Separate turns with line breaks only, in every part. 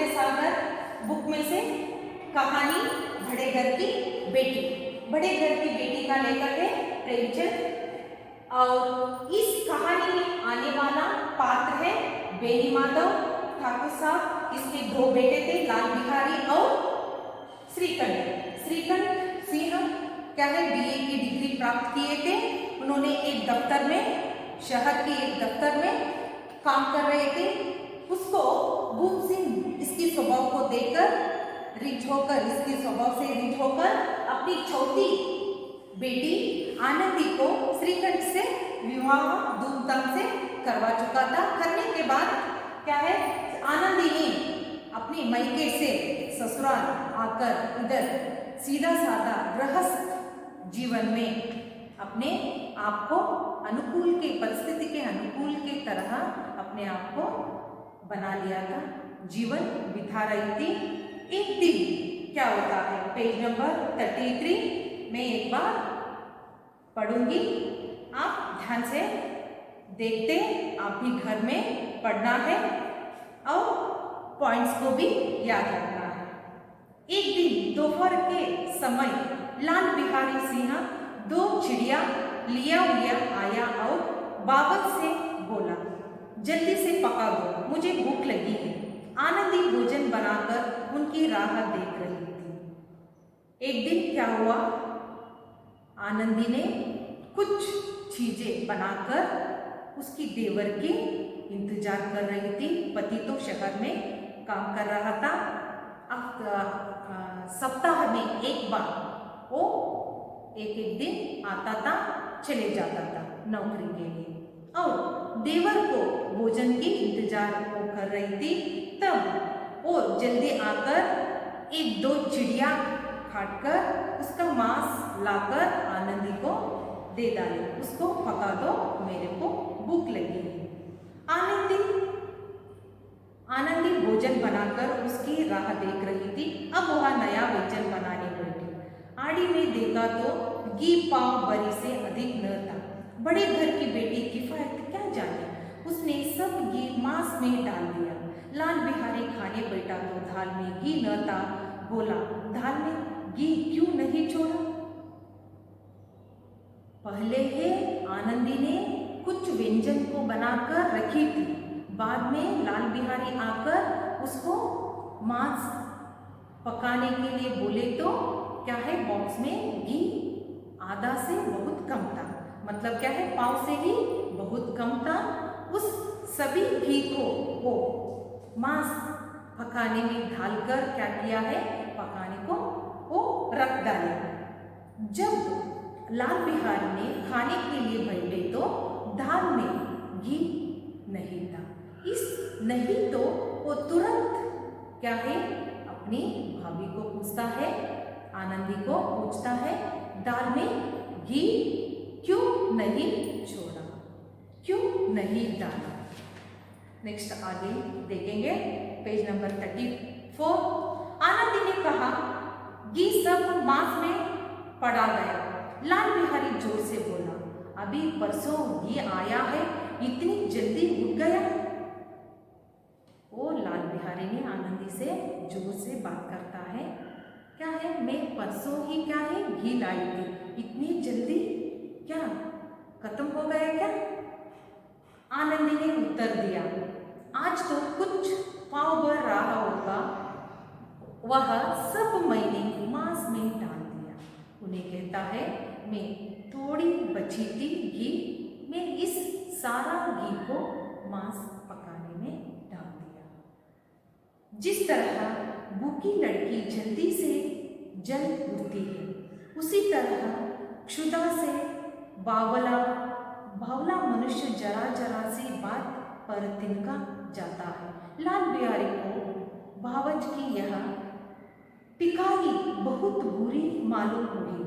Vidyasagar book में से कहानी बड़े घर की बेटी। बड़े घर की बेटी का लेखक है प्रेमचंद और इस कहानी में आने वाला पात्र है बेनी माधव ठाकुर साहब। इसके दो बेटे थे, लाल बिहारी और श्रीकंठ। श्रीकंठ सिंह क्या है, बीए की डिग्री प्राप्त किए थे। उन्होंने एक दफ्तर में, शहर के एक दफ्तर में काम कर रहे थे। उसको भूप सिंह इसकी स्वभाव को देखकर रिझ होकर, इसके स्वभाव से रिझ होकर अपनी छोटी बेटी आनंदी को श्रीकंठ से विवाह धूमधाम से करवा चुका था। करने के बाद क्या है, आनंदी ने अपनी मायके से ससुराल आकर इधर सीधा साधा गृहस्थ जीवन में अपने आप को अनुकूल के, परिस्थिति के अनुकूल के तरह अपने आप को बना लिया था, जीवन बिता रही थी। एक दिन क्या होता है, पेज नंबर 33 में एक बार पढ़ूंगी, आप ध्यान से देखते, आप भी घर में पढ़ना है और पॉइंट्स को भी याद रखना है। एक दिन दोपहर के समय लाल बिहारी सिंह दो चिड़िया लिया हुआ आया और बाबत से बोला, जल्दी से पका दो, मुझे भूख लगी है। आनंदी भोजन बनाकर उनकी राह देख रही थी। एक दिन क्या हुआ, आनंदी ने कुछ चीजें बनाकर उसकी देवर के इंतजार कर रही थी। पति तो शहर में काम कर रहा था। सप्ताह में एक बार वो एक दिन आता था, चले जाता था नौकरी के लिए और देवर को भोजन की इंतजार वो कर रही थी। तब वो जल्दी आकर एक दो चिड़िया काटकर उसका मांस लाकर आनंदी को दे डाले, उसको पका दो, मेरे को भूख लगी है। आनंदी भोजन बनाकर उसकी राह देख रही थी। अब वह नया व्यंजन बनाने बैठी। आड़ी में देखा तो घी पाव बरी से अधिक न था। बड़े घर की बेटी किफायत क्या जाने, उसने सब घी मांस में डाल दिया। लाल बिहारी खाने बैठा तो दाल में घी न था। बोला, दाल में घी क्यों नहीं छोड़ा? पहले ही आनंदी ने कुछ व्यंजन को बनाकर रखी थी। बाद में लाल बिहारी आकर उसको मांस पकाने के लिए बोले तो क्या है, बॉक्स में घी आधा से बहुत कम था, मतलब क्या है, पाव से ही बहुत कम था। उस सभी घी को वो मांस पकाने में डालकर क्या किया है, पकाने को वो रख डाले। जब लाल बिहारी ने खाने के लिए बैठे तो दाल में घी नहीं था। इस नहीं तो वो तुरंत क्या है, अपनी भाभी को पूछता है, आनंदी को पूछता है, दाल में घी क्यों नहीं छोड़ा, क्यों नहीं डाला? नेक्स्ट आगे देखेंगे, पेज नंबर 34। आनंदी ने कहा, घी सब मांस में पड़ा गया। लाल बिहारी जोर से बोला, अभी परसों घी आया है, इतनी जल्दी उठ गया? वो लाल बिहारी ने आनंदी से जोर से बात करता है, क्या है, मैं परसों ही क्या है घी लाई थी, इतनी जल्दी क्या खत्म हो गया क्या? आनंदी ने उत्तर दिया, आज तो कुछ पाव भर रहा होगा, वह सब मैंने मांस में डाल दिया। उन्हें कहता है, मैं थोड़ी बची थी घी, मैं इस सारा घी को मांस पकाने में डाल दिया। जिस तरह भूखी लड़की जल्दी से जल उठती है, उसी तरह क्षुधा से बावला मनुष्य जरा जरा सी बात पर तिनका जाता है। लाल बिहारी को भावज की यह टिकारी बहुत बुरी मालूम हुई।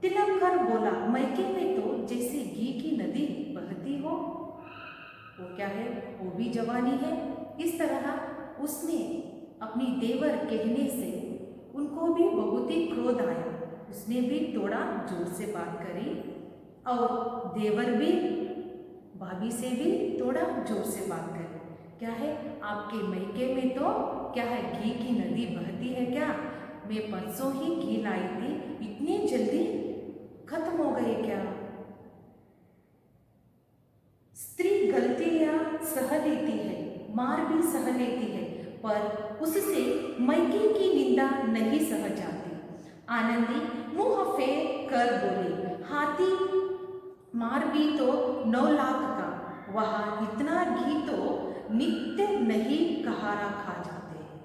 तिलक कर बोला, मैके में तो जैसे घी की नदी बहती हो। वो क्या है, वो भी जवानी है। इस तरह उसने अपनी देवर कहने से उनको भी बहुत ही क्रोध आया। उसने भी थोड़ा जोर से बात करी और देवर भी भाभी से भी थोड़ा जोर से बात करी।
क्या है, आपके मैके में तो क्या है, घी की नदी बहती है क्या? मैं परसों ही घी लाई थी, इतनी जल्दी खत्म हो गए क्या? स्त्री गलतियां सह लेती है, मार भी सह लेती है, पर उससे मैके की निंदा नहीं सह जाती। आनंदी मुंह फेर कर बोली, हाथी मार भी तो 9 लाख का, वह इतना घी तो नित्य नहीं कहारा खा जाते हैं।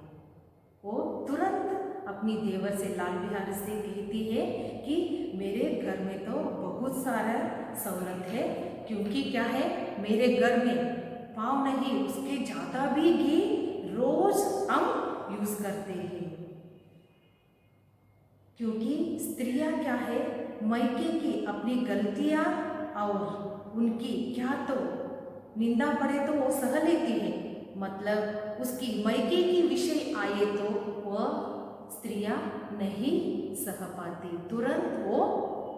वो तुरंत अपनी देवर से, लाल बिहारी से कहती है कि मेरे घर में तो बहुत सारा सहूलत है, क्योंकि क्या है, मेरे घर में पाव नहीं उसके ज़्यादा भी घी रोज हम यूज़ करते हैं। क्योंकि स्त्रियां क्या है, मैके की अपनी गलतियां और उनकी क्या तो निंदा पड़े तो वो सह लेती है, मतलब उसकी मैके की विषय आए तो वह स्त्रियां नहीं सह पाती, तुरंत वो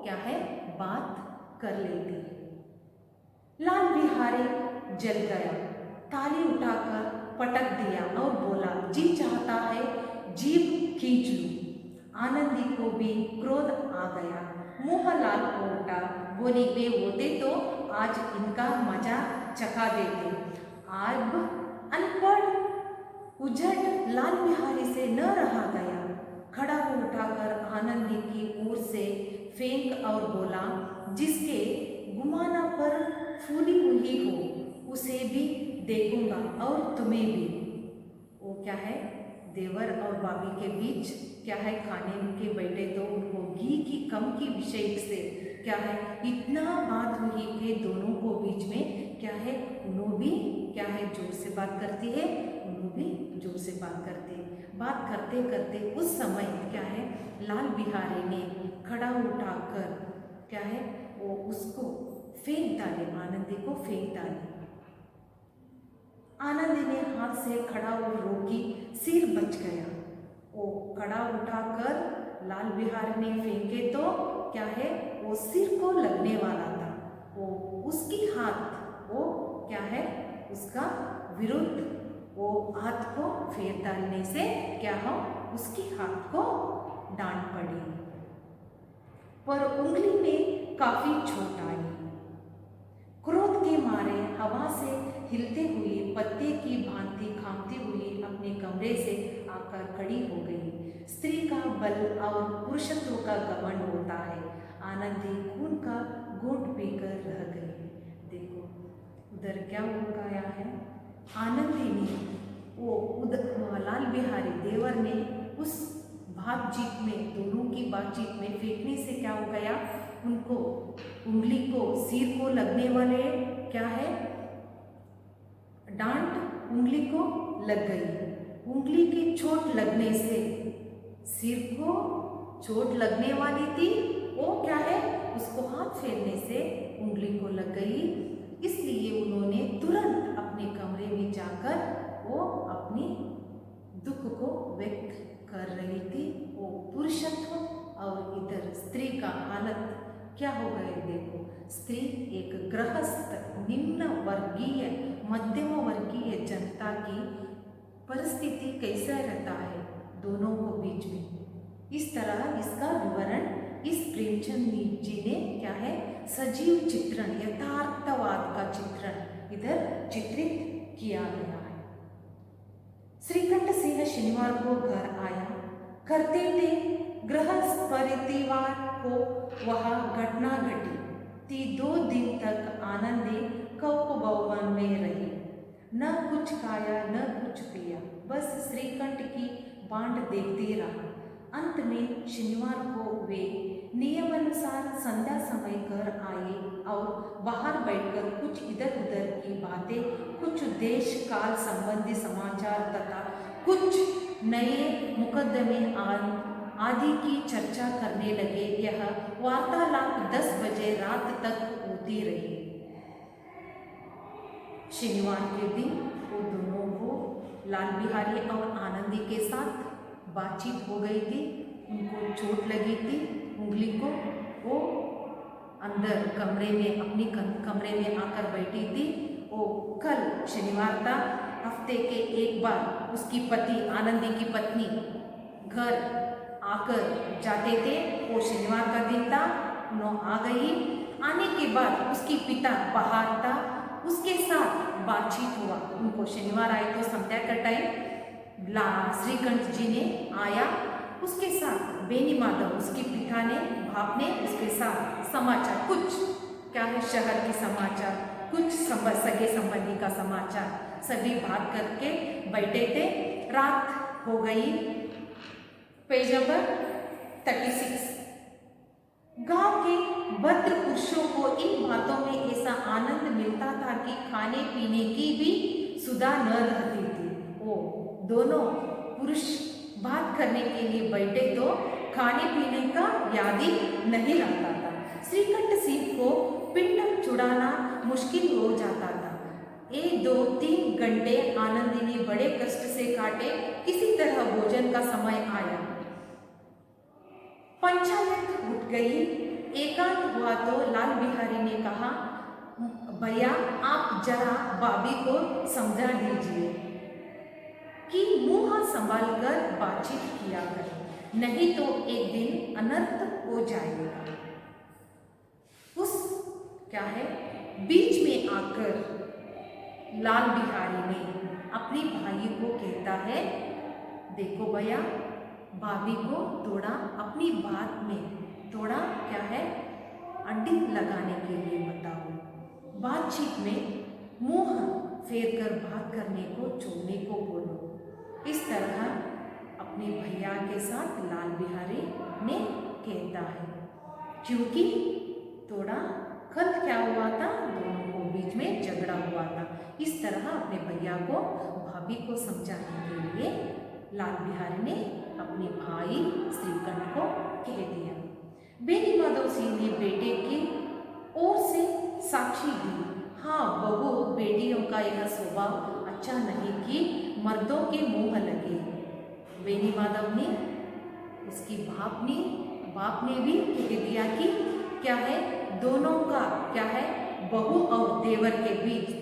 क्या है, बात कर लेती है। लाल बिहारी जल गया, ताली उठाकर पटक दिया और बोला, जी चाहता है जीभ खींच लूं। आनंदी को भी क्रोध आ गया, मुंह लाल हो उठा, बोली, वे होते तो आज इनका मजा चखा देते। अब अनपढ़ उजट लाल बिहारी से न रहा गया, खड़ा हो उठाकर आनंदी की ओर से फेंक और बोला, जिसके गुमाना पर फूली हुई हो उसे भी देखूंगा और तुम्हें भी। वो क्या है, देवर और भाभी के बीच क्या है, खाने के बैठे तो उनको घी की कम की विषय से क्या है, इतना बात हुई कि दोनों को बीच में क्या है, उन्होंने भी क्या है जोर से बात करती है, उन्होंने भी जोर से बात करते, बात करते करते उस समय क्या है, लाल बिहारी ने खड़ा उठाकर क्या है, वो उसको फेंक डाले, आनंदी को फेंक डाले। आनंदी ने हाथ से खड़ा और रोकी, सिर बच गया। वो खड़ा उठाकर लाल बिहारी ने फेंके तो क्या है, वो सिर को लगने वाला था, वो उसकी हाथ वो क्या है, उसका विरुद्ध वो हाथ को फेर डालने से क्या हो, उसकी हाथ को डांट पड़ी, पर उंगली में काफी चोट आई। क्रोध के मारे हवा से हिलते हुए पत्ते की भांति खामती हुई अपने कमरे से आकर खड़ी हो गई। स्त्री का बल और पुरुषत्व का घमंड होता है। आनंदी खून का घूंट पीकर रह गई। देखो उधर क्या हो गया है, आनंदी ने वो उधर लाल बिहारी देवर ने उस बातचीत में, दोनों की बातचीत में फेंकने से क्या हो गया, उनको उंगली को, सिर को लगने वाले क्या है, डांट उंगली को लग गई। उंगली की चोट लगने से, सिर को चोट लगने वाली थी, वो क्या है, उसको हाथ फेरने से उंगली को लग गई। इसलिए उन्होंने तुरंत अपने कमरे में जाकर वो अपनी दुख को व्यक्त कर रही थी। वो पुरुषत्व और इधर स्त्री का हालत क्या हो गए, देखो स्त्री एक गृहस्थ निम्न वर्गीय मध्यम वर्गीय जनता की परिस्थिति कैसा रहता है दोनों को बीच में, इस तरह इसका विवरण इस प्रेमचंद जी ने क्या है, सजीव चित्रण, यथार्थवाद का चित्रण इधर चित्रित किया गया है। श्रीकंठ सिंह शनिवार को घर आया, करते थे गृहस्थ परिवार को वह घटना घटी थी। 2 दिन तक आनंदी कौप भवन में रही, न कुछ खाया न कुछ पिया, बस श्रीकंठ की बांट देखते रहा। अंत में शनिवार को वे नियमानुसार संध्या समय घर आए और बाहर बैठकर कुछ इधर उधर की बातें, कुछ देश काल संबंधी समाचार तथा कुछ नए मुकदमे आदि की चर्चा करने लगे। यह वार्तालाप 10 बजे रात तक होती रही। शनिवार के दिन वो दोनों को लाल बिहारी और आनंदी के साथ बातचीत हो गई थी। उनको चोट लगी थी उंगली को, वो अंदर कमरे में, अपनी कमरे में आकर बैठी थी। वो कल शनिवार था, हफ्ते के एक बार उसकी पति आनंदी की पत्नी घर आकर जाते थे। वो शनिवार का दिन था, उन्होंने आ गई। आने के बाद उसकी पिता बाहर था, उसके साथ बातचीत हुआ। उनको शनिवार आए तो संध्या का टाइम श्रीकंठ जी ने आया, उसके साथ बेनी माधव उसके पिता ने बाप ने उसके साथ समाचार कुछ क्या है शहर के समाचार, कुछ सगे संबंधी का समाचार सभी बात करके बैठे थे। रात हो गई। Page number 36। गांव के भद्र पुरुषों को इन बातों में ऐसा आनंद मिलता था कि खाने पीने की भी सुधा न रहती थी। वो दोनों पुरुष बात करने के लिए बैठे तो खाने पीने का याद ही नहीं रहता था। श्रीकंठ सिंह को पिंड छुड़ाना मुश्किल हो जाता था। 1-2-3 घंटे आनंदी ने बड़े कष्ट से काटे। किसी तरह भोजन का समय आया। पंचायत उठ गई। एकांत हुआ तो लाल बिहारी ने कहा, भैया आप जरा भाभी को समझा दीजिए कि मुंह संभाल कर बातचीत किया करें, नहीं तो एक दिन अनर्थ हो जाएगा। उस क्या है बीच में आकर लाल बिहारी ने अपने भाई को कहता है, देखो भैया भाभी को थोड़ा अपनी बात में थोड़ा क्या है अड्डी लगाने के लिए बताओ। बातचीत में मुंह फेर कर बात करने को छोड़ने को बोलो। इस तरह अपने भैया के साथ लाल बिहारी ने कहता है, क्योंकि थोड़ा कल क्या हुआ था, दोनों को बीच में झगड़ा हुआ था। इस तरह अपने भैया को भाभी को समझाने के लिए लाल बिहारी ने अपने भाई श्रीकंठ को कह दिया। बेनी माधव सिंह ने बेटे की ओर से साक्षी दी। हाँ, बहू बेटियों का यह स्वभाव अच्छा नहीं कि मर्दों के मुंह लगे। बेनी माधव ने उसकी बाप ने भी कह दिया कि क्या है दोनों का क्या है बहू और देवर के बीच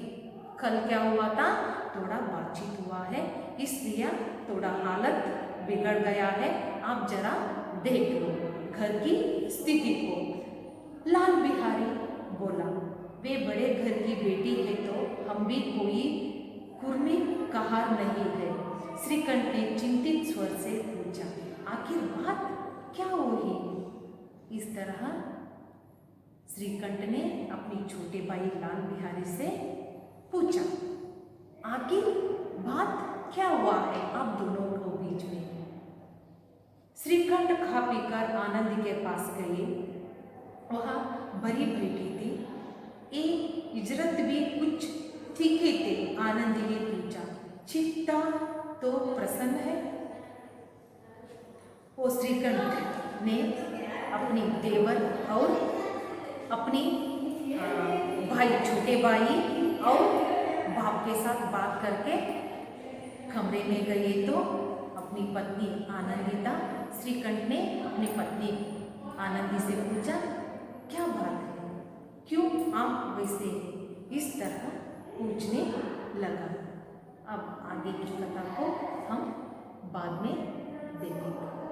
कल क्या हुआ था, थोड़ा बातचीत हुआ है, इसलिए थोड़ा हालत बिगड़ गया है। आप जरा देख लो घर की स्थिति को। लाल बिहारी बोला, वे बड़े घर की बेटी है तो हम भी कोई कुर्मी कहार नहीं है। श्रीकंठ ने चिंतित स्वर से पूछा, आखिर बात क्या हुई? इस तरह श्रीकंठ ने अपनी छोटे भाई लाल बिहारी से पूछा, आखिर बात क्या हुआ है आप दोनों को बीच में? श्रीकंठ खा पीकर आनंद के पास गए। वहाँ भरी बैठी थी। एक इजरत भी कुछ तीखे थे। आनंद ने पूछा, चित्ता तो प्रसन्न है? वो श्रीकंठ ने अपनी देवर और अपनी भाई छोटे भाई और बाप के साथ बात करके कमरे में गए तो अपनी पत्नी आनंदिता, श्रीकंठ ने अपनी पत्नी आनंदी से पूछा, क्या बात है, क्यों आप वैसे इस तरह पूछने लगा? अब आगे की कथा को हम बाद में देखेंगे।